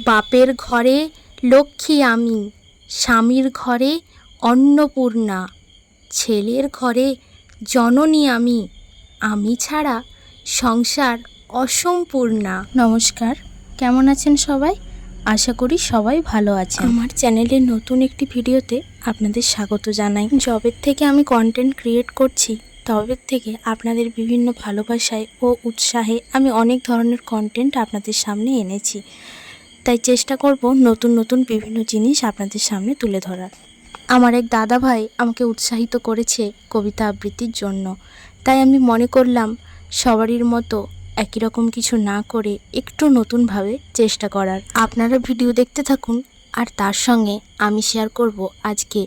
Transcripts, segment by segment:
বাপের ঘরে লক্ষ্মী আমি, স্বামীর ঘরে অন্নপূর্ণা, ছেলের ঘরে জননী আমি, আমি ছাড়া সংসার অসম্পূর্ণা। নমস্কার, কেমন আছেন সবাই? আশা করি সবাই ভালো আছেন। আমার চ্যানেলের নতুন একটি ভিডিওতে আপনাদের স্বাগত জানাই। যবের থেকে আমি কন্টেন্ট ক্রিয়েট করছি তবে থেকে আপনাদের বিভিন্ন ভালোবাসায় ও উৎসাহে আমি অনেক ধরনের কন্টেন্ট আপনাদের সামনে এনেছি। তাই চেষ্টা করব নতুন নতুন বিভিন্ন জিনিস আপনাদের সামনে তুলে ধরার। আমার এক দাদা ভাই আমাকে উৎসাহিত করেছে কবিতা আবৃত্তির জন্য, তাই আমি মনে করলাম সবারই মতো একই রকম কিছু না করে একটু নতুনভাবে চেষ্টা করার। আপনারা ভিডিও দেখতে থাকুন, আর তার সঙ্গে আমি শেয়ার করব আজকে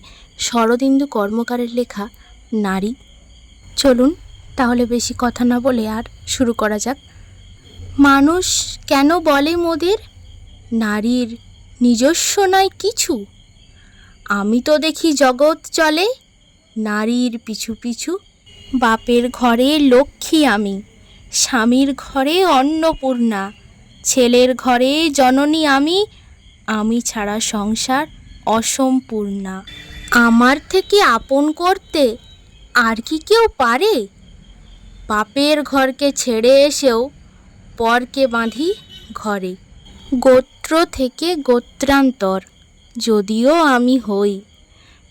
শরদিন্দু কর্মকারের লেখা নারী। চলুন তাহলে বেশি কথা না বলে আর শুরু করা যাক। মানুষ কেন বলে মোদের নারীর নিজস্ব নয় কিছু? আমি তো দেখি জগৎ চলে নারীর পিছু পিছু। বাপের ঘরে লক্ষ্মী আমি, স্বামীর ঘরে অন্নপূর্ণা, ছেলের ঘরে জননী আমি, আমি ছাড়া সংসার অসম্পূর্ণা। আমার থেকে আপন করতে আর কি কেউ পারে? বাপের ঘরকে ছেড়ে এসেও পরকে বাঁধি ঘরে। গোত্র থেকে গোত্রান্তর যদিও আমি হই,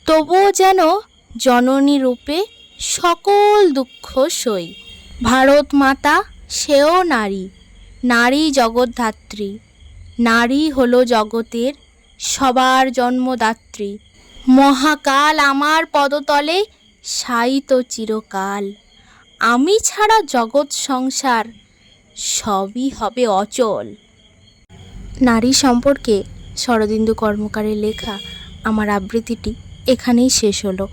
তবুও যেন জননী রূপে সকল দুঃখ সই। ভারত মাতা সেও নারী, নারী জগদ্ধাত্রী, নারী হলো জগতের সবার জন্মদাত্রী। মহাকাল আমার পদতলে শায়িত চিরকাল, আমি ছাড়া জগৎ সংসার সবই হবে অচল। নারী সম্পর্কে শরদিন্দু কর্মকারের লেখা আমার আবৃত্তিটি এখানেই শেষ হলো।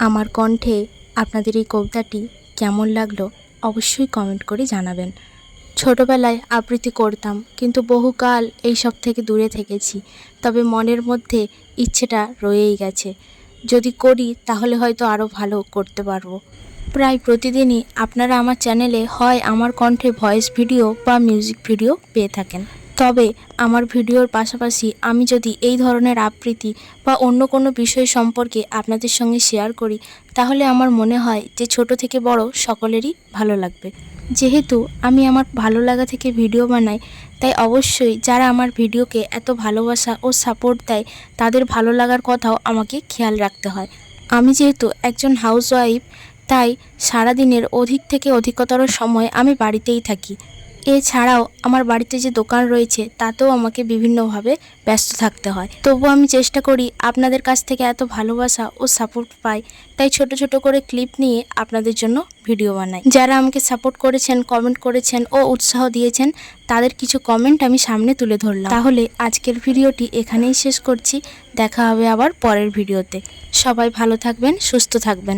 আমার কণ্ঠে আপনাদের এই কবিতাটি কেমন লাগলো অবশ্যই কমেন্ট করে জানাবেন। ছোটোবেলায় আবৃত্তি করতাম, কিন্তু বহুকাল এইসব থেকে দূরে থেকেছি, তবে মনের মধ্যে ইচ্ছেটা রয়েই গেছে। যদি করি তাহলে হয়তো আরও ভালো করতে পারবো। প্রায় প্রতিদিনই আপনারা আমার চ্যানেলে হয় আমার কণ্ঠে ভয়েস ভিডিও বা মিউজিক ভিডিও পেয়ে থাকেন। তবে আমার ভিডিওর পাশাপাশি আমি যদি এই ধরনের আবৃত্তি বা অন্য কোনো বিষয় সম্পর্কে আপনাদের সঙ্গে শেয়ার করি, তাহলে আমার মনে হয় যে ছোট থেকে বড় সকলেরই ভালো লাগবে। যেহেতু আমি আমার ভালো লাগা থেকে ভিডিও বানাই, তাই অবশ্যই যারা আমার ভিডিওকে এত ভালোবাসা ও সাপোর্ট দেয় তাদের ভালো লাগার কথাও আমাকে খেয়াল রাখতে হয়। আমি যেহেতু একজন হাউসওয়াইফ, তাই সারাদিনের অধিক থেকে অধিকতর সময় আমি বাড়িতেই থাকি। এছাড়াও আমার বাড়িতে যে দোকান রয়েছে তাতেও আমাকে বিভিন্নভাবে ব্যস্ত থাকতে হয়। তবু আমি চেষ্টা করি আপনাদের কাছ থেকে এত ভালোবাসা ও সাপোর্ট পাই, তাই ছোট ছোট করে ক্লিপ নিয়ে আপনাদের জন্য ভিডিও বানাই। যারা আমাকে সাপোর্ট করেছেন, কমেন্ট করেছেন ও উৎসাহ দিয়েছেন, তাদের কিছু কমেন্ট আমি সামনে তুলে ধরলাম। তাহলে আজকের ভিডিওটি এখানেই শেষ করছি। দেখা হবে আবার পরের ভিডিওতে। সবাই ভালো থাকবেন, সুস্থ থাকবেন।